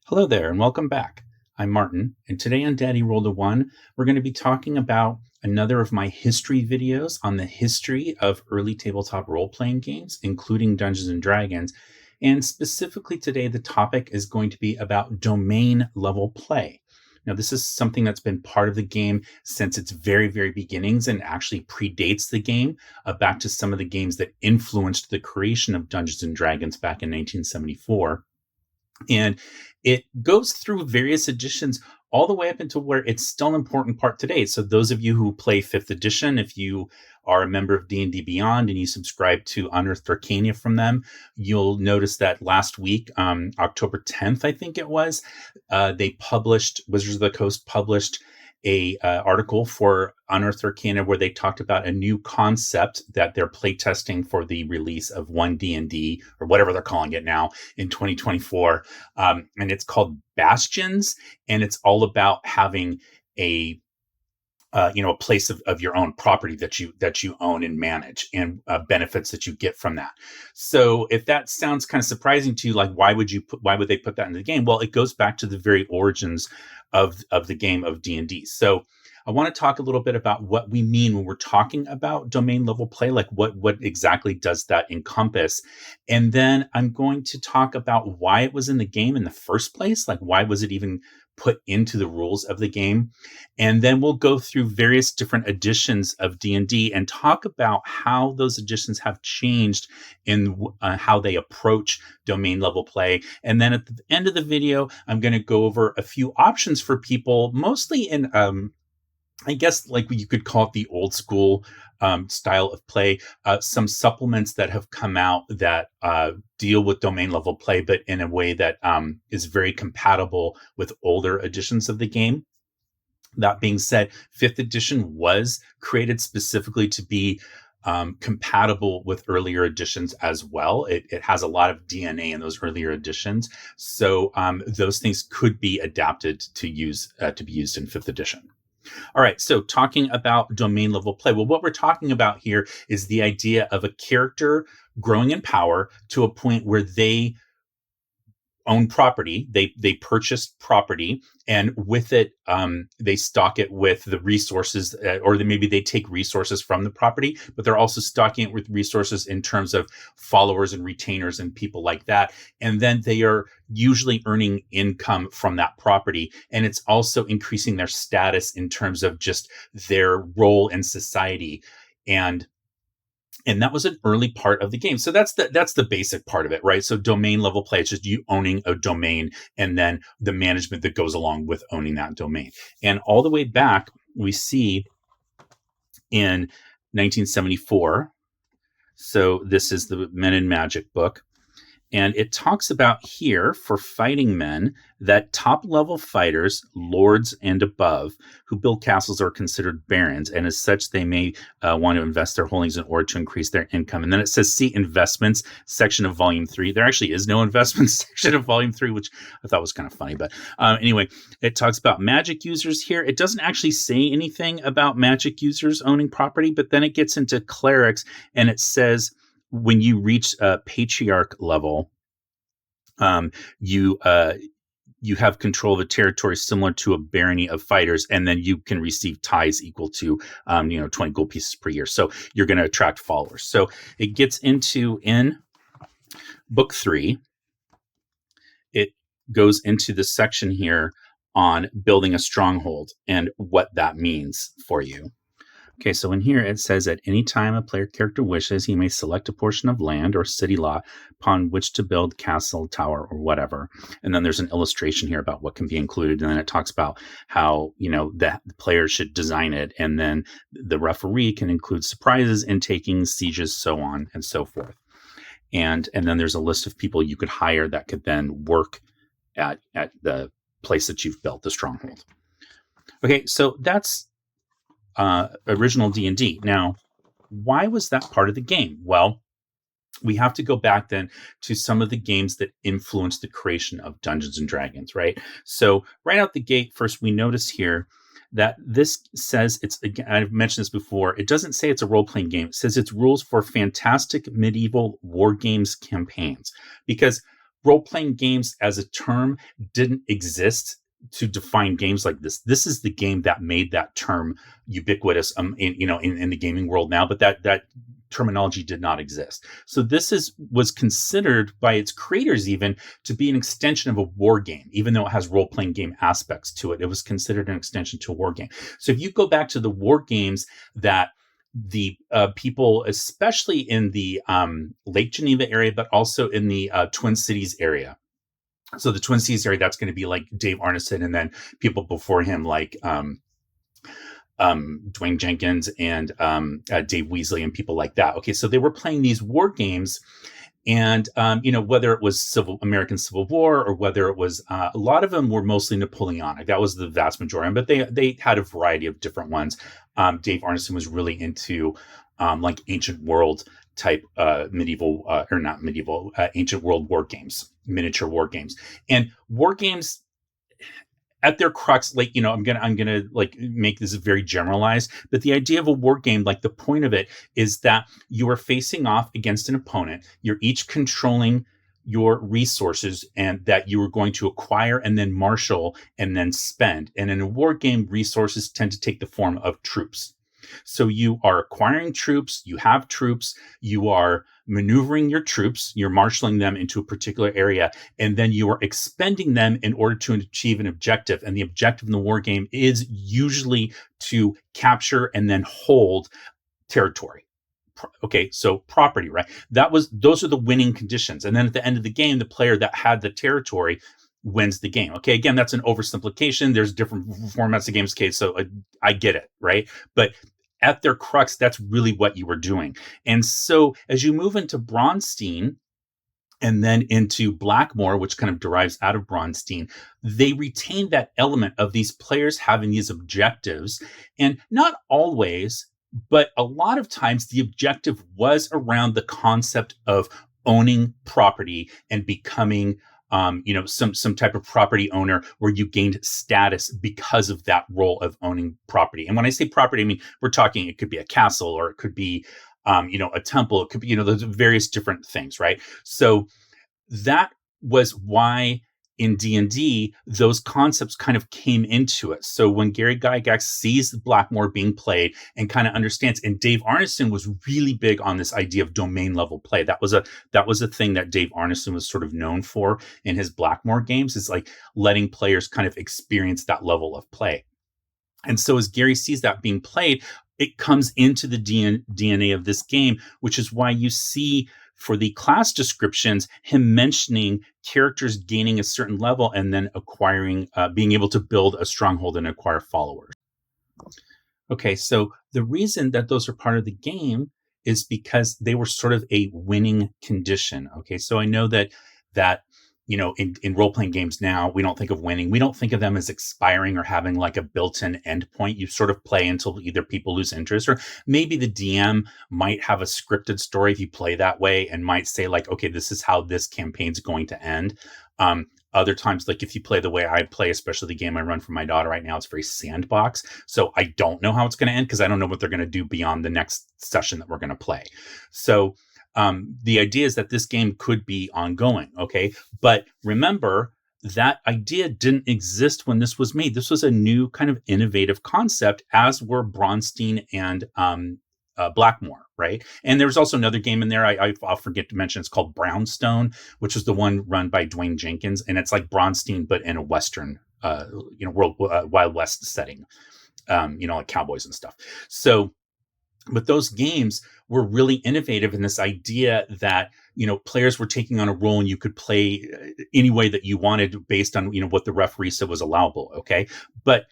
Hello there, and welcome back. I'm Martin, and today on Daddy Rolled a One, we're going to be talking about another of my history videos on the history of early tabletop role-playing games, including Dungeons and Dragons. And specifically today, the topic is going to be about domain level play. Now, this is something that's been part of the game since its very, very beginnings and actually predates the game, back to some of the games that influenced the creation of Dungeons and Dragons back in 1974. And it goes through various editions all the way up until where it's still an important part today. So those of you who play 5th edition, if you are a member of D&D Beyond and you subscribe to Unearthed Arcana from them, you'll notice that last week, October 10th, I think it was, Wizards of the Coast published a article for Unearthed Arcana where they talked about a new concept that they're playtesting for the release of 1D&D or whatever they're calling it now in 2024, and it's called Bastions, and it's all about having a place of your own property that you own and manage, and benefits that you get from that. So if that sounds kind of surprising to you, like why would they put that in the game? Well, it goes back to the very origins of the game of D&D. So I want to talk a little bit about what we mean when we're talking about domain level play, like what exactly does that encompass? And then I'm going to talk about why it was in the game in the first place, like why was it even put into the rules of the game? And then we'll go through various different editions of D&D and talk about how those editions have changed in how they approach domain level play. And then at the end of the video, I'm going to go over a few options for people, mostly in I guess like you could call it the old school style of play, some supplements that have come out that deal with domain level play, but in a way that is very compatible with older editions of the game. That being said, 5th edition was created specifically to be compatible with earlier editions as well. It has a lot of DNA in those earlier editions. So those things could be adapted to be used in 5th edition. All right, so talking about domain level play. Well, what we're talking about here is the idea of a character growing in power to a point where they own property. They purchased property, and with it, they stock it with the resources, or maybe they take resources from the property, but they're also stocking it with resources in terms of followers and retainers and people like that. And then they are usually earning income from that property, and it's also increasing their status in terms of just their role in society. And that was an early part of the game. So that's the basic part of it, right? So domain level play, it's just you owning a domain and then the management that goes along with owning that domain. And all the way back, we see in 1974. So this is the Men in Magic book. And it talks about here for fighting men that top level fighters, lords and above, who build castles are considered barons. And as such, they may want to invest their holdings in order to increase their income. And then it says, see investments section of volume 3. There actually is no investments section of volume 3, which I thought was kind of funny. But anyway, it talks about magic users here. It doesn't actually say anything about magic users owning property, but then it gets into clerics, and it says, when you reach patriarch level, you have control of a territory similar to a barony of fighters, and then you can receive tithes equal to 20 gold pieces per year. So you're going to attract followers. So it gets into, in book 3, it goes into the section here on building a stronghold and what that means for you. Okay, so in here it says at any time a player character wishes, he may select a portion of land or city lot upon which to build castle, tower, or whatever. And then there's an illustration here about what can be included. And then it talks about how, the player should design it. And then the referee can include surprises, intakings, sieges, so on and so forth. And then there's a list of people you could hire that could then work at the place that you've built, the stronghold. Okay, so that's original D&D. Now, why was that part of the game? Well, we have to go back then to some of the games that influenced the creation of Dungeons and Dragons, right? So right out the gate, first we notice here that this says it's, again, I've mentioned this before, it doesn't say it's a role-playing game. It says it's rules for fantastic medieval war games campaigns, because role-playing games as a term didn't exist to define games like this. This is the game that made that term ubiquitous in the gaming world now, but that terminology did not exist. So this was considered by its creators even to be an extension of a war game, even though it has role-playing game aspects to it. It was considered an extension to a war game. So if you go back to the war games that the people, especially in the Lake Geneva area, but also in the Twin Cities area. So the Twin Cities area, that's going to be like Dave Arneson, and then people before him like Dwayne Jenkins and Dave Weasley and people like that. Okay, so they were playing these war games, and whether it was American Civil War or whether it was a lot of them were mostly Napoleonic. That was the vast majority, but they had a variety of different ones. Dave Arneson was really into like ancient world type ancient world war games, miniature war games, and war games at their crux, like, I'm gonna like make this very generalized, but the idea of a war game, like the point of it is that you are facing off against an opponent. You're each controlling your resources and that you are going to acquire and then marshal and then spend. And in a war game, resources tend to take the form of troops. So you are acquiring troops, you have troops, you are maneuvering your troops, you're marshaling them into a particular area, and then you are expending them in order to achieve an objective. And the objective in the war game is usually to capture and then hold territory. Okay, so property, right? Those are the winning conditions. And then at the end of the game, the player that had the territory wins the game. Okay, again, that's an oversimplification. There's different formats of games, case, so I get it, right? But at their crux, that's really what you were doing. And so as you move into Braunstein and then into Blackmoor, which kind of derives out of Braunstein, they retain that element of these players having these objectives. And not always, but a lot of times the objective was around the concept of owning property and becoming some type of property owner where you gained status because of that role of owning property. And when I say property, I mean, we're talking, it could be a castle or it could be, a temple. It could be, those various different things, right? So that was why in D&D, those concepts kind of came into it. So when Gary Gygax sees Blackmoor being played and kind of understands, and Dave Arneson was really big on this idea of domain level play. That was a thing that Dave Arneson was sort of known for in his Blackmoor games, is like letting players kind of experience that level of play. And so as Gary sees that being played, it comes into the DNA of this game, which is why you see for the class descriptions, him mentioning characters gaining a certain level and then acquiring, being able to build a stronghold and acquire followers. Okay, so the reason that those are part of the game is because they were sort of a winning condition. Okay, so I know that in role-playing games now, we don't think of winning. We don't think of them as expiring or having like a built-in endpoint. You sort of play until either people lose interest, or maybe the DM might have a scripted story if you play that way and might say like, okay, this is how this campaign's going to end. Other times, like if you play the way I play, especially the game I run for my daughter right now, it's very sandbox. So I don't know how it's going to end because I don't know what they're going to do beyond the next session that we're going to play. So the idea is that this game could be ongoing, okay? But remember, that idea didn't exist when this was made. This was a new kind of innovative concept, as were Braunstein and Blackmoor, right? And there was also another game in there I'll forget to mention. It's called Brownstone, which was the one run by Dwayne Jenkins, and it's like Braunstein but in a Western, world, Wild West setting, like cowboys and stuff. So. But those games were really innovative in this idea that, players were taking on a role and you could play any way that you wanted based on, what the referee said was allowable. Okay. But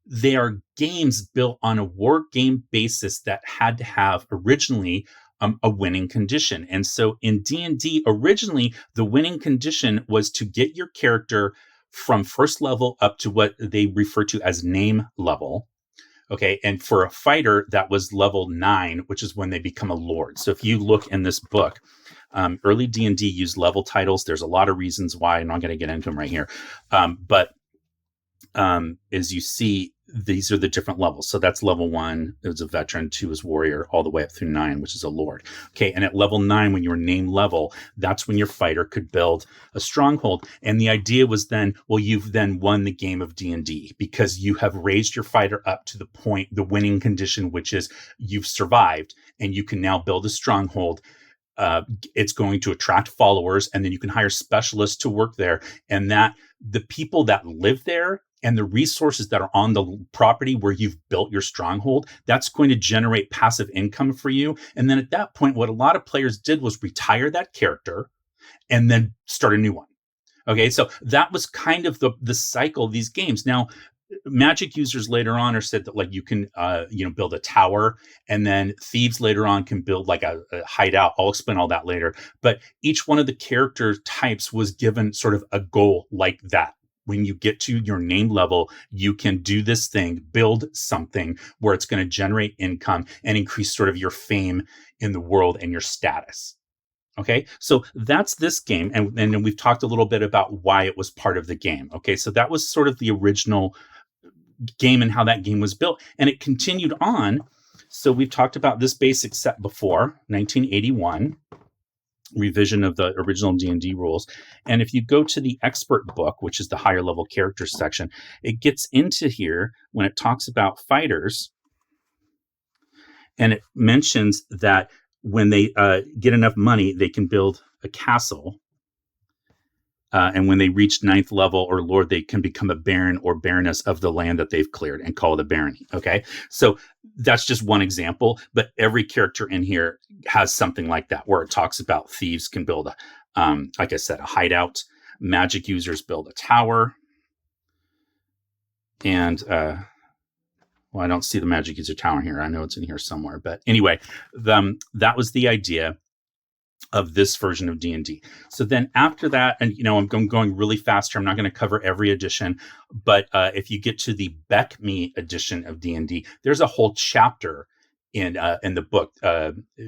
they are games built on a war game basis that had to have originally a winning condition. And so in D&D, originally, the winning condition was to get your character from first level up to what they refer to as name level. Okay, and for a fighter, that was level 9, which is when they become a lord. So if you look in this book, early D&D used level titles. There's a lot of reasons why. I'm not going to get into them right here. But as you see, these are the different levels. So that's level 1 is a veteran, 2 is warrior, all the way up through 9, which is a lord. Okay, and at level 9, when you were named level, that's when your fighter could build a stronghold. And the idea was then, well, you've then won the game of D&D because you have raised your fighter up to the point, the winning condition, which is you've survived, and you can now build a stronghold. It's going to attract followers, and then you can hire specialists to work there, and that the people that live there and the resources that are on the property where you've built your stronghold, that's going to generate passive income for you. And then at that point, what a lot of players did was retire that character and then start a new one. Okay, so that was kind of the cycle of these games. Now, Magic users later on are said that like you can build a tower, and then thieves later on can build like a hideout. I'll explain all that later. But each one of the character types was given sort of a goal like that. When you get to your name level, you can do this thing, build something where it's going to generate income and increase sort of your fame in the world and your status. Okay, so that's this game. And then we've talked a little bit about why it was part of the game. Okay, so that was sort of the original game and how that game was built. And it continued on. So we've talked about this basic set before, 1981. Revision of the original D&D rules. And if you go to the expert book, which is the higher level characters section, it gets into here when it talks about fighters. And it mentions that when they get enough money, they can build a castle. And when they reach 9th level or lord, they can become a baron or baroness of the land that they've cleared and call it a barony. Okay, so that's just one example, but every character in here has something like that, where it talks about thieves can build, like I said, a hideout. Magic users build a tower. And, well, I don't see the magic user tower here. I know it's in here somewhere. But anyway, that was the idea of this version of D&D. So then after that, and I'm going really fast here. I'm not going to cover every edition, but if you get to the BECMI edition of D&D, there's a whole chapter in the book,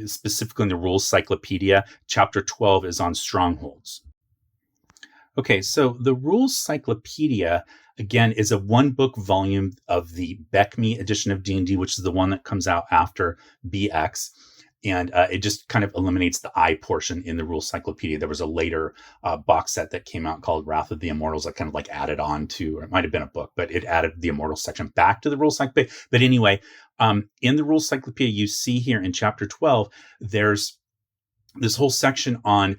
specifically in the Rules Cyclopedia. Chapter 12 is on strongholds. Okay, so the Rules Cyclopedia, again, is a one-book volume of the BECMI edition of D&D, which is the one that comes out after BX. And it just kind of eliminates the I portion in the Rules Cyclopedia. There was a later box set that came out called Wrath of the Immortals that kind of like added on to, or it might have been a book, but it added the Immortals section back to the Rules Cyclopedia. But anyway, in the Rules Cyclopedia, you see here in chapter 12, there's this whole section on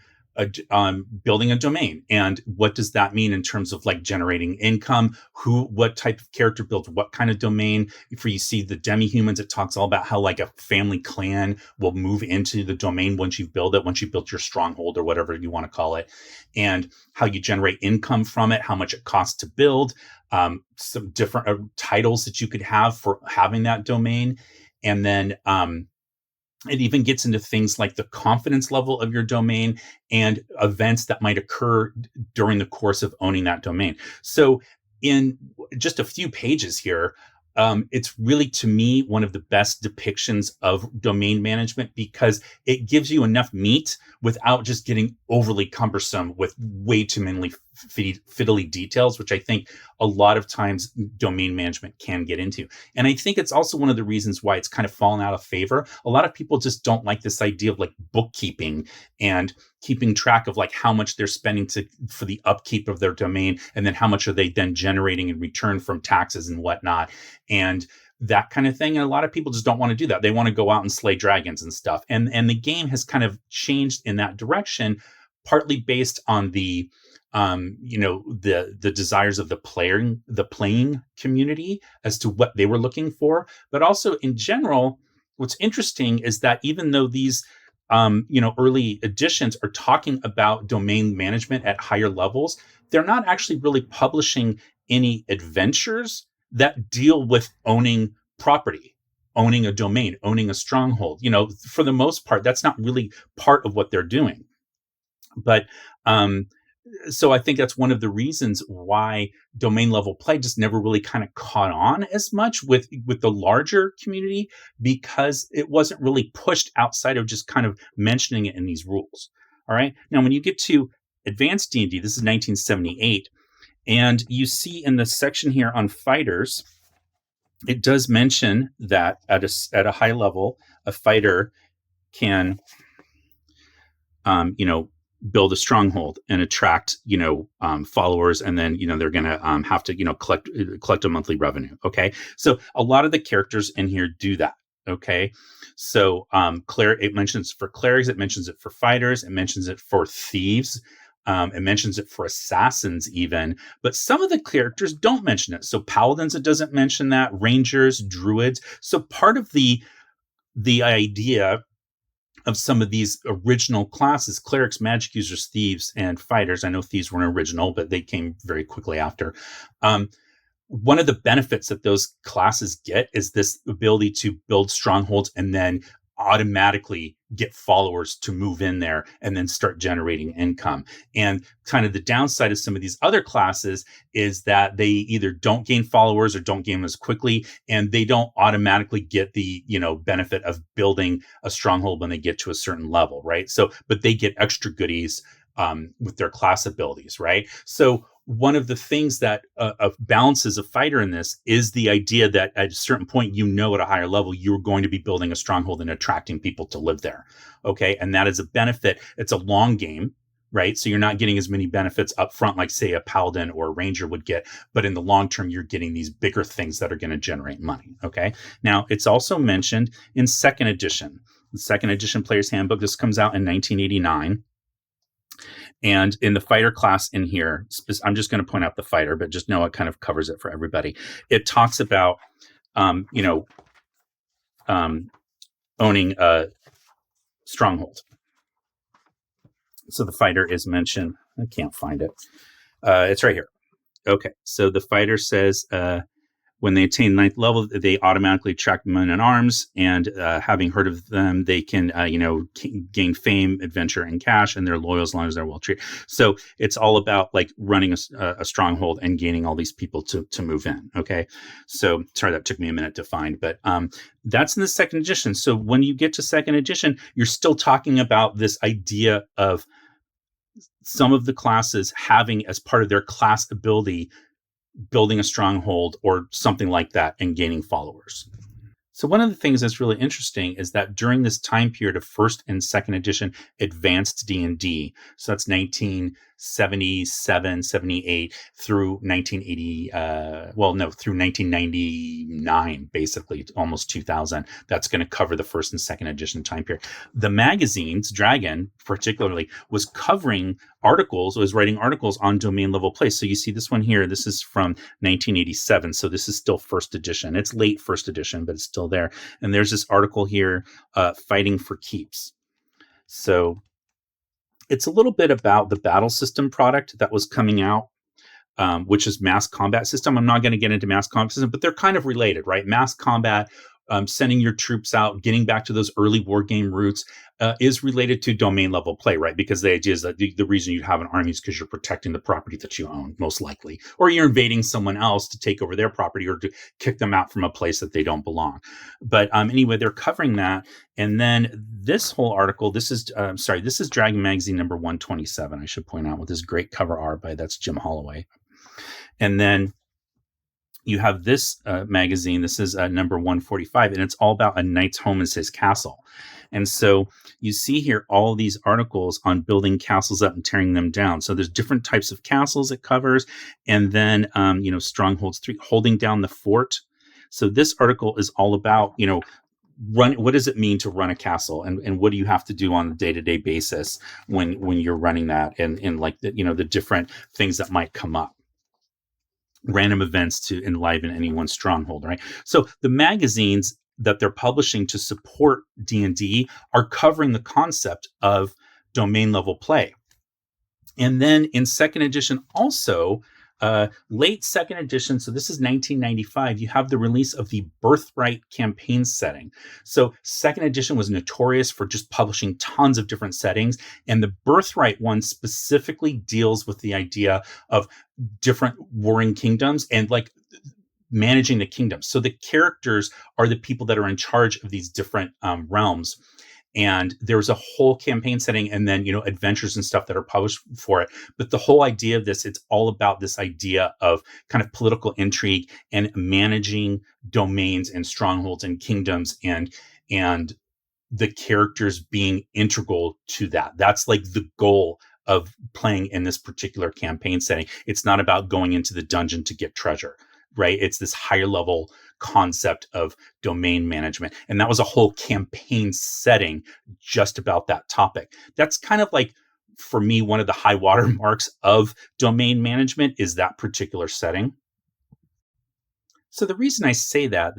building a domain, and what does that mean in terms of like generating income, what type of character builds what kind of domain. For you see the demi-humans, it talks all about how like a family clan will move into the domain once you've built it, once you've built your stronghold or whatever you want to call it, and how you generate income from it, how much it costs to build, some different titles that you could have for having that domain. And then it even gets into things like the confidence level of your domain and events that might occur during the course of owning that domain. So in just a few pages here, it's really, to me, one of the best depictions of domain management, because it gives you enough meat without just getting overly cumbersome with way too many fiddly details, which I think a lot of times domain management can get into. And I think it's also one of the reasons why it's kind of fallen out of favor. A lot of people just don't like this idea of like bookkeeping and keeping track of like how much they're spending for the upkeep of their domain, and then how much are they then generating in return from taxes and whatnot, and that kind of thing. And a lot of people just don't want to do that. They want to go out and slay dragons and stuff. And the game has kind of changed in that direction, partly based on the the desires of the playing community as to what they were looking for. But also in general, what's interesting is that even though these early editions are talking about domain management at higher levels, they're not actually really publishing any adventures that deal with owning property, owning a domain, owning a stronghold. For the most part, that's not really part of what they're doing. But so I think that's one of the reasons why domain level play just never really kind of caught on as much with the larger community, because it wasn't really pushed outside of just kind of mentioning it in these rules. All right. Now, when you get to advanced D&D, this is 1978, and you see in the section here on fighters, it does mention that at a high level, a fighter can, build a stronghold and attract, followers, and then, they're going to have to, collect a monthly revenue. Okay, so a lot of the characters in here do that. Okay, so it mentions for clerics, it mentions it for fighters, it mentions it for thieves. It mentions it for assassins even, but some of the characters don't mention it. So paladins, it doesn't mention that. Rangers, druids. So part of the idea of some of these original classes, clerics, magic users, thieves, and fighters. I know thieves weren't original, but they came very quickly after. One of the benefits that those classes get is this ability to build strongholds and then automatically get followers to move in there and then start generating income. And kind of the downside of some of these other classes is that they either don't gain followers or don't gain them as quickly, and they don't automatically get the, benefit of building a stronghold when they get to a certain level, right? So, but they get extra goodies with their class abilities, right? So one of the things that balances a fighter in this is the idea that at a certain point, at a higher level, you're going to be building a stronghold and attracting people to live there. Okay. And that is a benefit. It's a long game, right? So you're not getting as many benefits up front, like say a paladin or a ranger would get, but in the long term, you're getting these bigger things that are going to generate money. Okay. Now it's also mentioned in second edition, the second edition player's handbook. This comes out in 1989. And in the fighter class in here, I'm just going to point out the fighter, but just know it kind of covers it for everybody. It talks about, owning a stronghold. So the fighter is mentioned. I can't find it. It's right here. Okay. So the fighter says, when they attain 9th level, they automatically attract men in arms, and having heard of them, they can, gain fame, adventure, and cash, and they're loyal as long as they're well treated. So it's all about like running a stronghold and gaining all these people to move in. Okay, so sorry that took me a minute to find, but that's in the second edition. So when you get to second edition, you're still talking about this idea of some of the classes having as part of their class ability building a stronghold or something like that and gaining followers. So one of the things that's really interesting is that during this time period of first and second edition advanced D&D, so that's 1977, 78 through 1980, through 1999, basically almost 2000, that's going to cover the first and second edition time period. The magazines, Dragon particularly, was covering articles, was writing articles on domain level play. So you see this one here, this is from 1987. So this is still first edition. It's late first edition, but it's still there. And there's this article here, Fighting for Keeps. So it's a little bit about the battle system product that was coming out, which is mass combat system. I'm not going to get into mass combat system, but they're kind of related, right? Mass combat, sending your troops out, getting back to those early war game roots, is related to domain level play, right? Because the idea is that the reason you have an army is because you're protecting the property that you own, most likely, or you're invading someone else to take over their property or to kick them out from a place that they don't belong. But anyway, they're covering that. And then this whole article, this is Dragon Magazine number 127, I should point out, with this great cover art that's Jim Holloway. And then you have this magazine. This is number 145, and it's all about a knight's home and his castle. And so you see here all these articles on building castles up and tearing them down. So there's different types of castles it covers. And then, Strongholds 3, holding down the fort. So this article is all about, what does it mean to run a castle, and what do you have to do on a day-to-day basis when you're running that, and like the different things that might come up. Random events to enliven anyone's stronghold, right? So the magazines that they're publishing to support D&D are covering the concept of domain level play. And then in second edition also, late second edition, so this is 1995, you have the release of the Birthright campaign setting. So second edition was notorious for just publishing tons of different settings, and the Birthright one specifically deals with the idea of different warring kingdoms and like managing the kingdoms. So the characters are the people that are in charge of these different realms. And there's a whole campaign setting and then, adventures and stuff that are published for it. But the whole idea of this, it's all about this idea of kind of political intrigue and managing domains and strongholds and kingdoms and the characters being integral to that. That's like the goal of playing in this particular campaign setting. It's not about going into the dungeon to get treasure, right? It's this higher level concept of domain management. And that was a whole campaign setting just about that topic. That's kind of like, for me, one of the high water marks of domain management is that particular setting. So the reason I say that,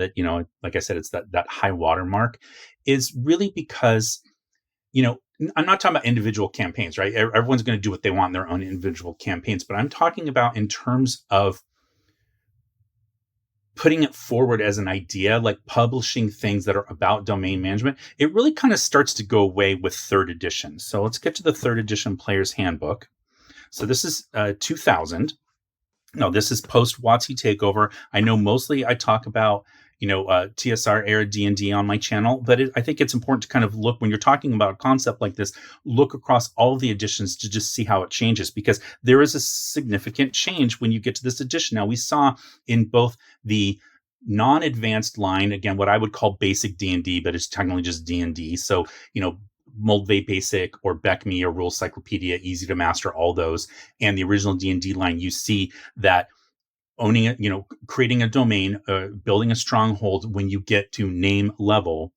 like I said, it's that high water mark is really because, I'm not talking about individual campaigns, right? Everyone's going to do what they want in their own individual campaigns, but I'm talking about in terms of putting it forward as an idea, like publishing things that are about domain management. It really kind of starts to go away with third edition. So let's get to the third edition Player's Handbook. So this is 2000. No, this is post WotC takeover. I know mostly I talk about, TSR Era D&D on my channel, but I think it's important to kind of look, when you're talking about a concept like this, look across all of the editions to just see how it changes, because there is a significant change when you get to this edition. Now, we saw in both the non-advanced line, again, what I would call basic D&D, but it's technically just D&D. So, Moldvay Basic or BECMI or Rule Cyclopedia, easy to master, all those. And the original D&D line, you see that owning it, creating a domain, building a stronghold, when you get to name level,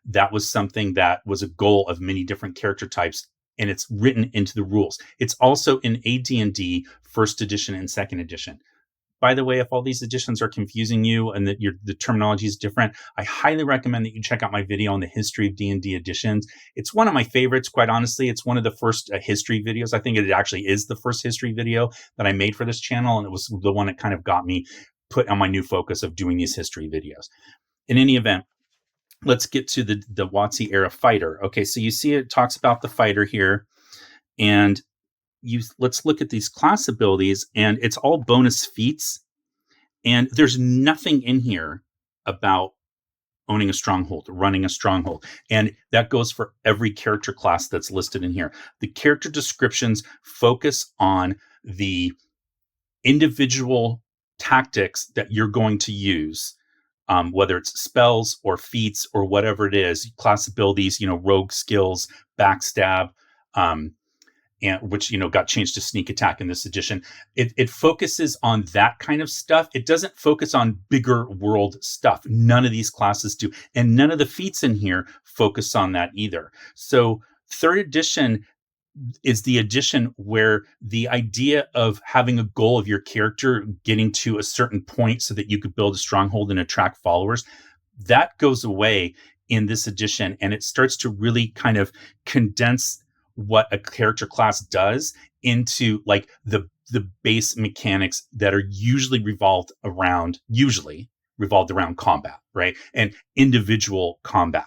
that was something that was a goal of many different character types, and it's written into the rules. It's also in AD&D first edition and second edition. By the way, if all these editions are confusing you and that the terminology is different, I highly recommend that you check out my video on the history of D&D editions. It's one of my favorites, quite honestly. It's one of the first history videos. I think it actually is the first history video that I made for this channel, and it was the one that kind of got me put on my new focus of doing these history videos. In any event, let's get to the WotC era fighter. Okay, so you see it talks about the fighter here, and let's look at these class abilities, and it's all bonus feats. And there's nothing in here about owning a stronghold, running a stronghold. And that goes for every character class that's listed in here. The character descriptions focus on the individual tactics that you're going to use, whether it's spells or feats or whatever it is, class abilities, rogue skills, backstab, and which got changed to sneak attack in this edition. It focuses on that kind of stuff. It doesn't focus on bigger world stuff. None of these classes do, and none of the feats in here focus on that either. So third edition is the edition where the idea of having a goal of your character getting to a certain point so that you could build a stronghold and attract followers, that goes away in this edition, and it starts to really kind of condense what a character class does into like the base mechanics that are usually revolved around combat, right? And individual combat.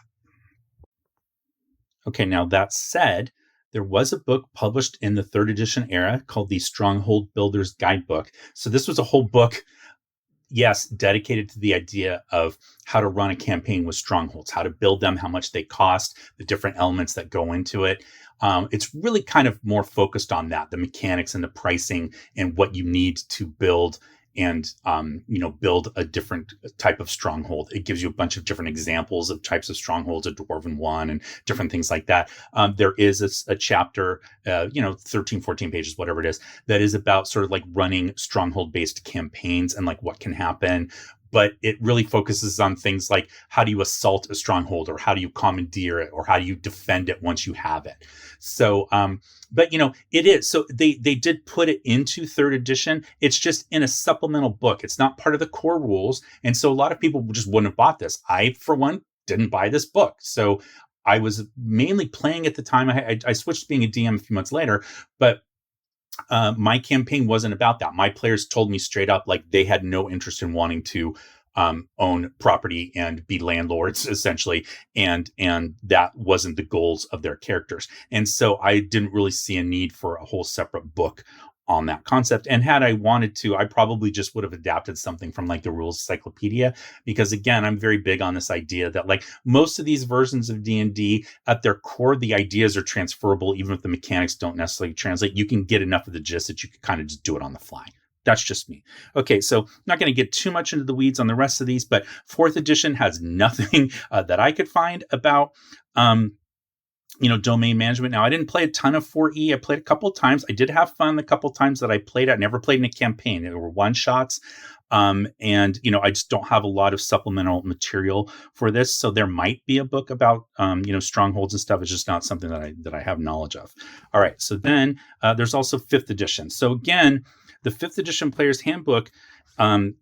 Okay, now that said, there was a book published in the third edition era called the Stronghold Builder's Guidebook. So this was a whole book, yes, dedicated to the idea of how to run a campaign with strongholds, how to build them, how much they cost, the different elements that go into it. It's really kind of more focused on that, the mechanics and the pricing and what you need to build and, build a different type of stronghold. It gives you a bunch of different examples of types of strongholds, a dwarven one and different things like that. There is a chapter, 13, 14 pages, whatever it is, that is about sort of like running stronghold based campaigns and like what can happen. But it really focuses on things like how do you assault a stronghold, or how do you commandeer it, or how do you defend it once you have it. So, but it is. So they did put it into third edition. It's just in a supplemental book. It's not part of the core rules. And so a lot of people just wouldn't have bought this. I, for one, didn't buy this book. So I was mainly playing at the time. I switched to being a DM a few months later, but my campaign wasn't about that. My players told me straight up, like, they had no interest in wanting to own property and be landlords, essentially, and that wasn't the goals of their characters. And so I didn't really see a need for a whole separate book on that concept. And had I wanted to, I probably just would have adapted something from like the rules encyclopedia, because again, I'm very big on this idea that like most of these versions of D&D at their core, the ideas are transferable, even if the mechanics don't necessarily translate. You can get enough of the gist that you can kind of just do it on the fly. That's just me. Okay, so I'm not going to get too much into the weeds on the rest of these, but 4th edition has nothing that I could find about domain management. Now, I didn't play a ton of 4E. I played a couple of times. I did have fun the couple of times that I played. I never played in a campaign. There were one shots. And I just don't have a lot of supplemental material for this. So there might be a book about, strongholds and stuff. It's just not something that I have knowledge of. All right. So then there's also 5th edition. So again, the 5th edition player's handbook, and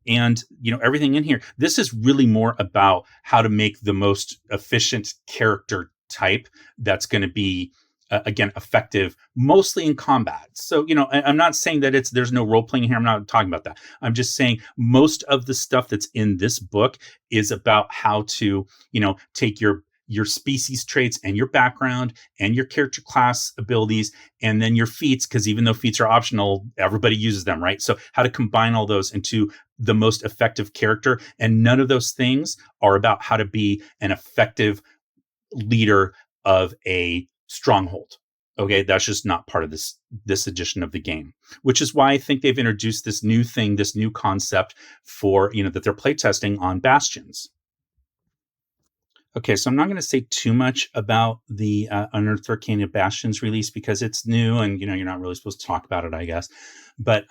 everything in here, this is really more about how to make the most efficient character type that's going to be again effective mostly in combat. So I'm not saying that there's no role playing here. I'm not talking about that. I'm just saying most of the stuff that's in this book is about how to take your species traits and your background and your character class abilities and then your feats, because even though feats are optional, everybody uses them, right? So how to combine all those into the most effective character. And none of those things are about how to be an effective leader of a stronghold. Okay, that's just not part of this edition of the game, which is why I think they've introduced this new thing, this new concept for that they're playtesting on Bastions. Okay, so I'm not going to say too much about the Unearthed Arcana Bastions release because it's new and you're not really supposed to talk about it, I guess. But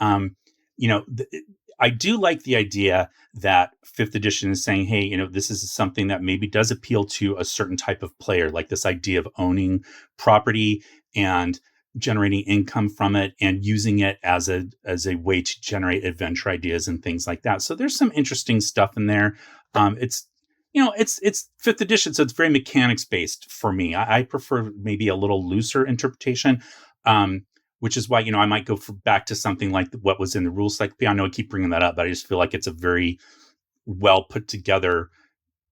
I do like the idea that 5th edition is saying, hey, this is something that maybe does appeal to a certain type of player, like this idea of owning property and generating income from it and using it as a way to generate adventure ideas and things like that. So there's some interesting stuff in there. It's 5th edition, so it's very mechanics based for me. I prefer maybe a little looser interpretation. Which is why, I might go back to something like what was in the rules encyclopedia. I know I keep bringing that up, but I just feel like it's a very well put together,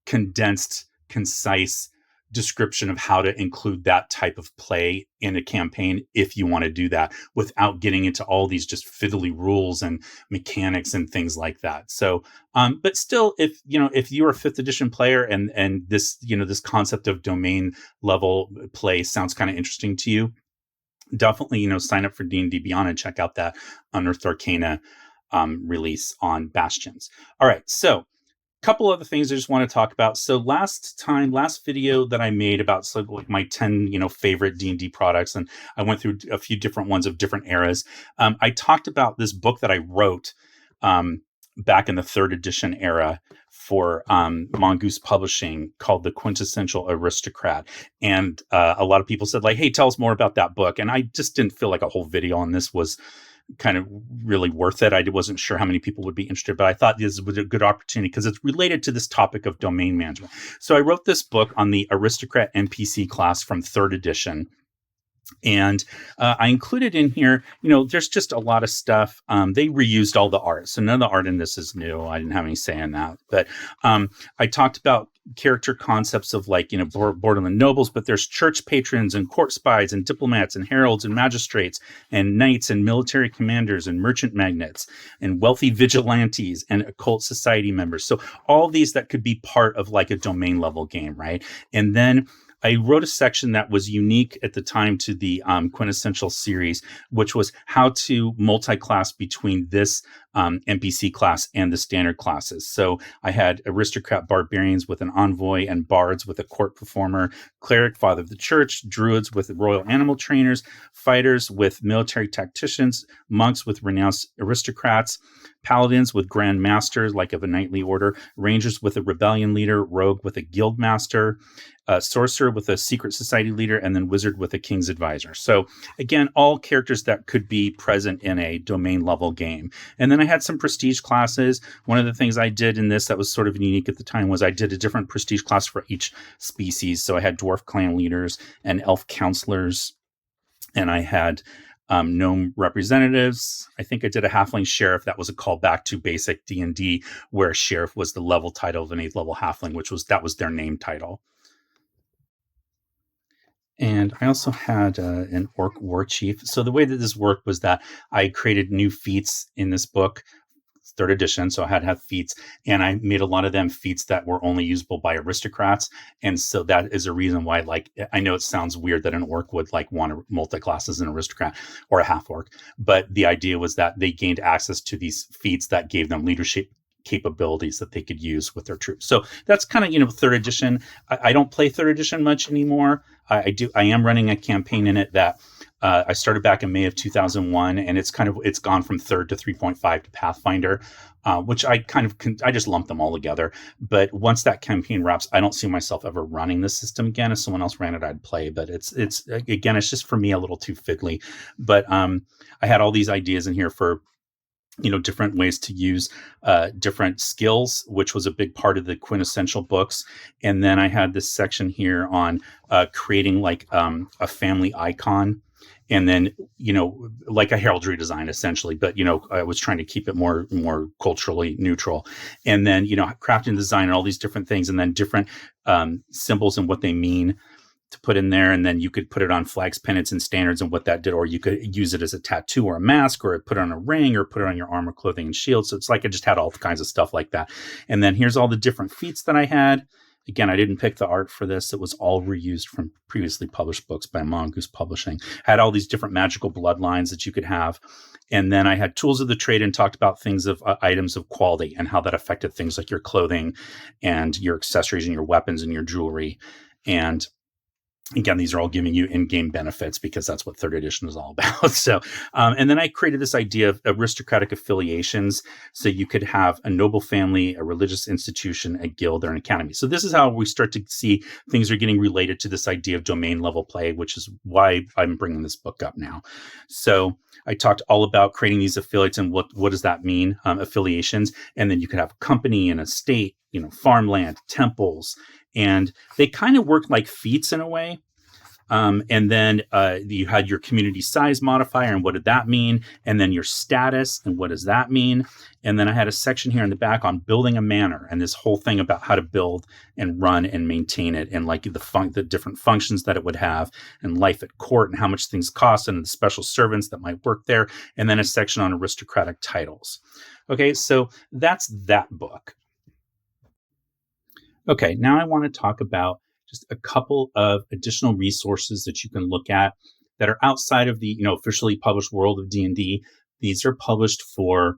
condensed, concise description of how to include that type of play in a campaign if you want to do that without getting into all these just fiddly rules and mechanics and things like that. So, but still, if you're a 5th edition player and this, this concept of domain level play sounds kind of interesting to you, definitely, sign up for D&D Beyond and check out that Unearthed Arcana release on Bastions. All right, so a couple other things I just want to talk about. So last video that I made about like my 10 favorite D&D products, and I went through a few different ones of different eras. I talked about this book that I wrote back in the 3rd edition era for Mongoose Publishing called The Quintessential Aristocrat. And a lot of people said like, hey, tell us more about that book. And I just didn't feel like a whole video on this was kind of really worth it. I wasn't sure how many people would be interested, but I thought this was a good opportunity because it's related to this topic of domain management. So I wrote this book on the Aristocrat NPC class from 3rd edition. And I included in here, there's just a lot of stuff. They reused all the art. So none of the art in this is new. I didn't have any say in that. But I talked about character concepts of like, borderland nobles, but there's church patrons and court spies and diplomats and heralds and magistrates and knights and military commanders and merchant magnates and wealthy vigilantes and occult society members. So all these that could be part of like a domain level game, right? And then I wrote a section that was unique at the time to the Quintessential series, which was how to multi-class between this NPC class and the standard classes. So I had aristocrat barbarians with an envoy and bards with a court performer, cleric, father of the church, druids with royal animal trainers, fighters with military tacticians, monks with renounced aristocrats, paladins with grand masters like of a knightly order, rangers with a rebellion leader, rogue with a guild master, sorcerer with a secret society leader, and then wizard with a king's advisor. So again, all characters that could be present in a domain level game. And then I had some prestige classes. One of the things I did in this that was sort of unique at the time was I did a different prestige class for each species. So I had dwarf clan leaders and elf counselors, and I had gnome representatives. I think I did a halfling sheriff. That was a callback to basic D&D, where sheriff was the level title of an 8th level halfling, that was their name title. And I also had an orc war chief. So the way that this worked was that I created new feats in this book, third edition. So I had to have feats, and I made a lot of them feats that were only usable by aristocrats. And so that is a reason why, like, I know it sounds weird that an orc would like want to multi-class as an aristocrat or a half orc, but the idea was that they gained access to these feats that gave them leadership capabilities that they could use with their troops. So that's kind of, third edition. I don't play third edition much anymore. I am running a campaign in it that I started back in May of 2001, and it's gone from third to 3.5 to Pathfinder, which I just lump them all together. But once that campaign wraps, I don't see myself ever running the system again. If someone else ran it, I'd play. But it's again, it's just for me a little too fiddly. But I had all these ideas in here for different ways to use different skills, which was a big part of the quintessential books. And then I had this section here on creating like a family icon. And then, like a heraldry design, essentially. But, I was trying to keep it more culturally neutral. And then, crafting design and all these different things, and then different symbols and what they mean to put in there. And then you could put it on flags, pennants, and standards and what that did. Or you could use it as a tattoo or a mask, or put it on a ring, or put it on your armor, clothing, and shield. So it's like I just had all kinds of stuff like that. And then here's all the different feats that I had. Again, I didn't pick the art for this. It was all reused from previously published books by Mongoose Publishing. Had all these different magical bloodlines that you could have. And then I had tools of the trade and talked about things of items of quality and how that affected things like your clothing and your accessories and your weapons and your jewelry. And again, these are all giving you in-game benefits because that's what third edition is all about. So, and then I created this idea of aristocratic affiliations. So you could have a noble family, a religious institution, a guild, or an academy. So this is how we start to see things are getting related to this idea of domain level play, which is why I'm bringing this book up now. So I talked all about creating these affiliates and what does that mean, affiliations. And then you could have a company and a state, farmland, temples, and they kind of work like feats in a way. And then you had your community size modifier and what did that mean? And then your status and what does that mean? And then I had a section here in the back on building a manor and this whole thing about how to build and run and maintain it and like the different functions that it would have and life at court and how much things cost and the special servants that might work there. And then a section on aristocratic titles. Okay, so that's that book. Okay, now I want to talk about just a couple of additional resources that you can look at that are outside of the officially published world of D&D. These are published for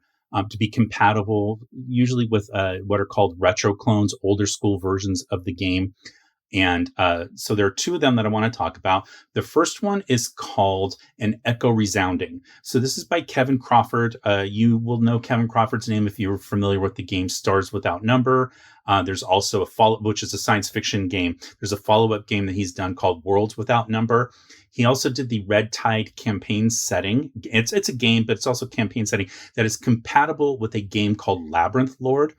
to be compatible, usually with what are called retro clones, older school versions of the game. And so there are two of them that I want to talk about. The first one is called An Echo Resounding. So this is by Kevin Crawford. You will know Kevin Crawford's name if you're familiar with the game Stars Without Number. There's also a follow-up, which is a science fiction game. There's a follow-up game that he's done called Worlds Without Number. He also did the Red Tide campaign setting. It's a game, but it's also a campaign setting that is compatible with a game called Labyrinth Lord.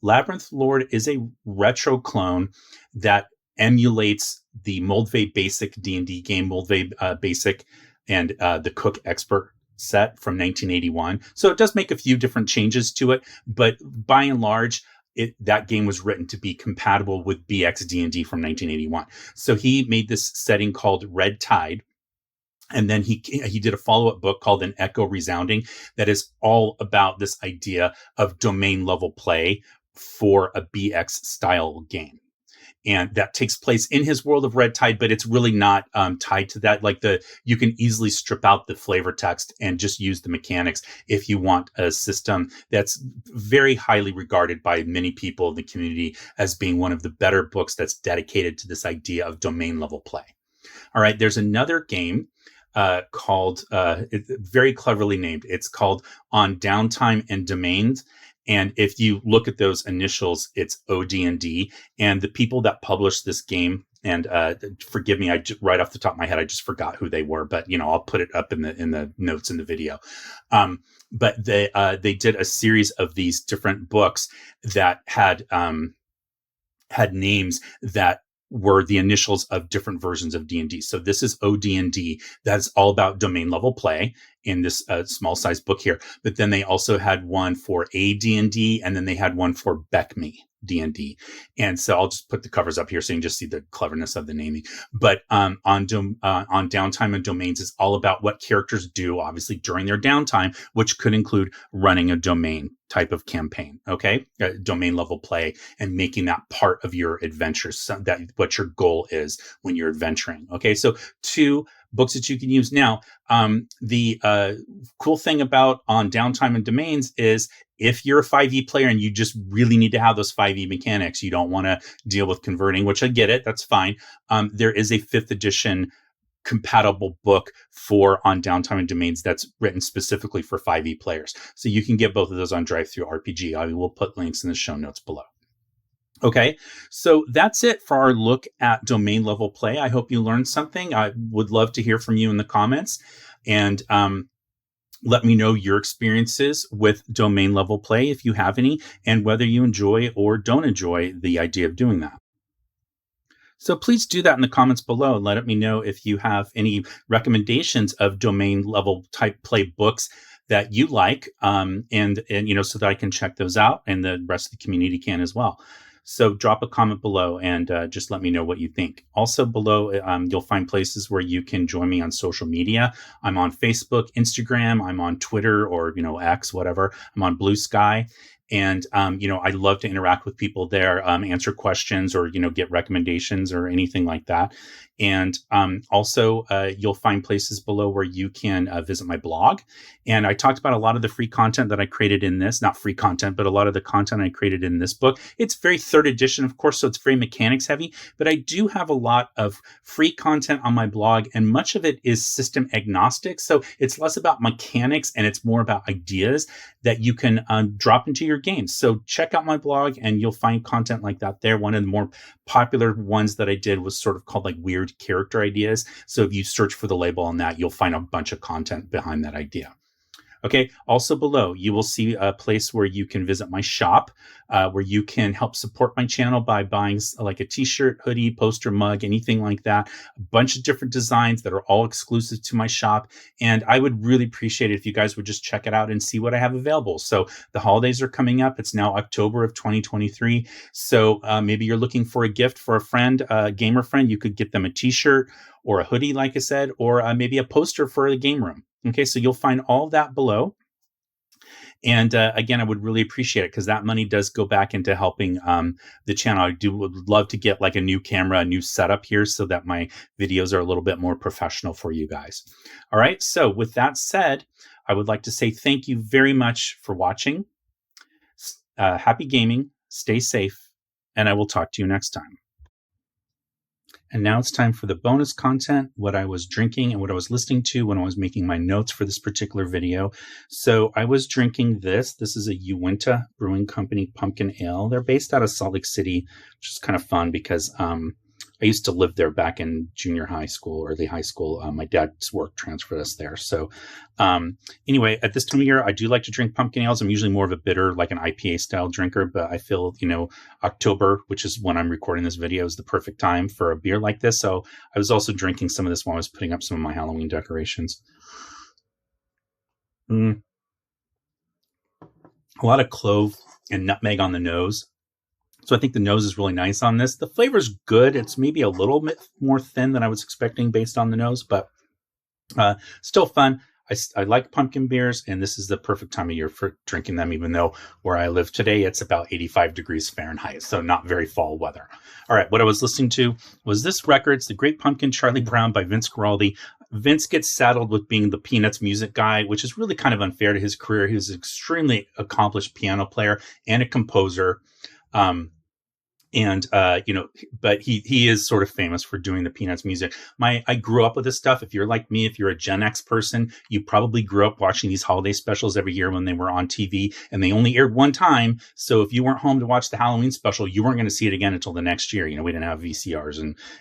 Labyrinth Lord is a retro clone that emulates the Moldvay Basic D&D game, Moldvay Basic and the Cook Expert set from 1981. So it does make a few different changes to it, but by and large, that game was written to be compatible with BX D&D from 1981. So he made this setting called Red Tide. And then he did a follow-up book called An Echo Resounding that is all about this idea of domain level play for a BX style game. And that takes place in his world of Red Tide, but it's really not tied to that. Like you can easily strip out the flavor text and just use the mechanics if you want a system that's very highly regarded by many people in the community as being one of the better books that's dedicated to this idea of domain level play. All right, there's another game called, very cleverly named. It's called On Downtime and Domains. And if you look at those initials, it's OD&D. And the people that published this game, and forgive me, right off the top of my head, I just forgot who they were. But I'll put it up in the notes in the video. But they did a series of these different books that had names that were the initials of different versions of D&D. So this is OD&D. That's all about domain level play in this small size book here. But then they also had one for AD&D, and then they had one for BECMI. D&D. And so I'll just put the covers up here so you can just see the cleverness of the naming. But on Downtime and Domains is all about what characters do, obviously, during their downtime, which could include running a domain type of campaign, okay? Domain level play and making that part of your adventure, so that what your goal is when you're adventuring, okay? So 2 books that you can use. Now, the cool thing about on Downtime and Domains is if you're a 5e player and you just really need to have those 5e mechanics, you don't want to deal with converting, which I get it, that's fine. There is a 5th edition compatible book for on Downtime and Domains that's written specifically for 5e players. So you can get both of those on DriveThru RPG. I will put links in the show notes below. Okay, so that's it for our look at domain level play. I hope you learned something. I would love to hear from you in the comments, and let me know your experiences with domain level play if you have any, and whether you enjoy or don't enjoy the idea of doing that. So please do that in the comments below and let me know if you have any recommendations of domain level type play books that you like, and so that I can check those out and the rest of the community can as well. So drop a comment below and just let me know what you think. Also below, you'll find places where you can join me on social media. I'm on Facebook, Instagram, I'm on Twitter or, X, whatever. I'm on Blue Sky. And, I love to interact with people there, answer questions or, get recommendations or anything like that. And also, you'll find places below where you can visit my blog. And I talked about a lot of the free content that I created in this, not free content, but a lot of the content I created in this book. It's very 3rd edition, of course, so it's very mechanics heavy, but I do have a lot of free content on my blog, and much of it is system agnostic. So it's less about mechanics and it's more about ideas that you can drop into your games. So check out my blog and you'll find content like that there. One of the more popular ones that I did was sort of called like weird character ideas. So if you search for the label on that, you'll find a bunch of content behind that idea. Okay. Also below, you will see a place where you can visit my shop, where you can help support my channel by buying like a t-shirt, hoodie, poster, mug, anything like that. A bunch of different designs that are all exclusive to my shop. And I would really appreciate it if you guys would just check it out and see what I have available. So the holidays are coming up. It's now October of 2023. So maybe you're looking for a gift for a friend, a gamer friend. You could get them a t-shirt or a hoodie, like I said, or maybe a poster for the game room. Okay, so you'll find all of that below. And again, I would really appreciate it because that money does go back into helping the channel. I would love to get like a new camera, a new setup here so that my videos are a little bit more professional for you guys. All right, so with that said, I would like to say thank you very much for watching. Happy gaming, stay safe, and I will talk to you next time. And now it's time for the bonus content, what I was drinking and what I was listening to when I was making my notes for this particular video. So I was drinking this. This is a Uinta Brewing Company pumpkin ale. They're based out of Salt Lake City, which is kind of fun because I used to live there back in junior high school, early high school. My dad's work transferred us there. So anyway, at this time of year, I do like to drink pumpkin ales. I'm usually more of a bitter, like an IPA style drinker, but I feel, October, which is when I'm recording this video, is the perfect time for a beer like this. So I was also drinking some of this while I was putting up some of my Halloween decorations. A lot of clove and nutmeg on the nose. So I think the nose is really nice on this. The flavor is good. It's maybe a little bit more thin than I was expecting based on the nose, but still fun. I like pumpkin beers, and this is the perfect time of year for drinking them, even though where I live today, it's about 85 degrees Fahrenheit, so not very fall weather. All right, what I was listening to was this record. It's The Great Pumpkin, Charlie Brown by Vince Guaraldi. Vince gets saddled with being the Peanuts music guy, which is really kind of unfair to his career. He was an extremely accomplished piano player and a composer. But he is sort of famous for doing the Peanuts music. I grew up with this stuff. If you're like me, if you're a Gen X person, you probably grew up watching these holiday specials every year when they were on TV, and they only aired one time. So if you weren't home to watch the Halloween special, you weren't going to see it again until the next year. We didn't have VCRs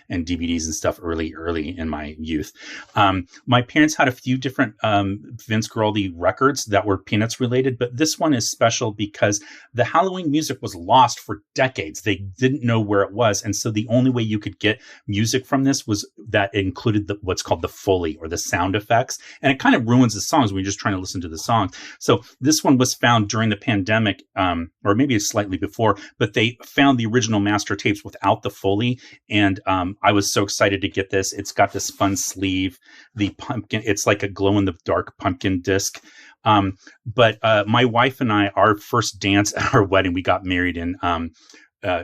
and DVDs and stuff early in my youth. My parents had a few different Vince Guaraldi records that were Peanuts related, but this one is special because the Halloween music was lost for decades. They didn't know where it was. And so the only way you could get music from this was that it included what's called the Foley, or the sound effects. And it kind of ruins the songs when you're just trying to listen to the songs. So this one was found during the pandemic, or maybe slightly before, but they found the original master tapes without the Foley. And I was so excited to get this. It's got this fun sleeve, the pumpkin. It's like a glow in the dark pumpkin disc. But my wife and I, our first dance at our wedding, we got married in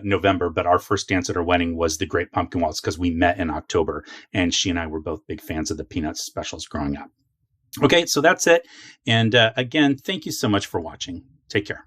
November, but our first dance at our wedding was the Great Pumpkin Waltz, because we met in October, and she and I were both big fans of the Peanuts specials growing up. Okay, so that's it. And again, thank you so much for watching. Take care.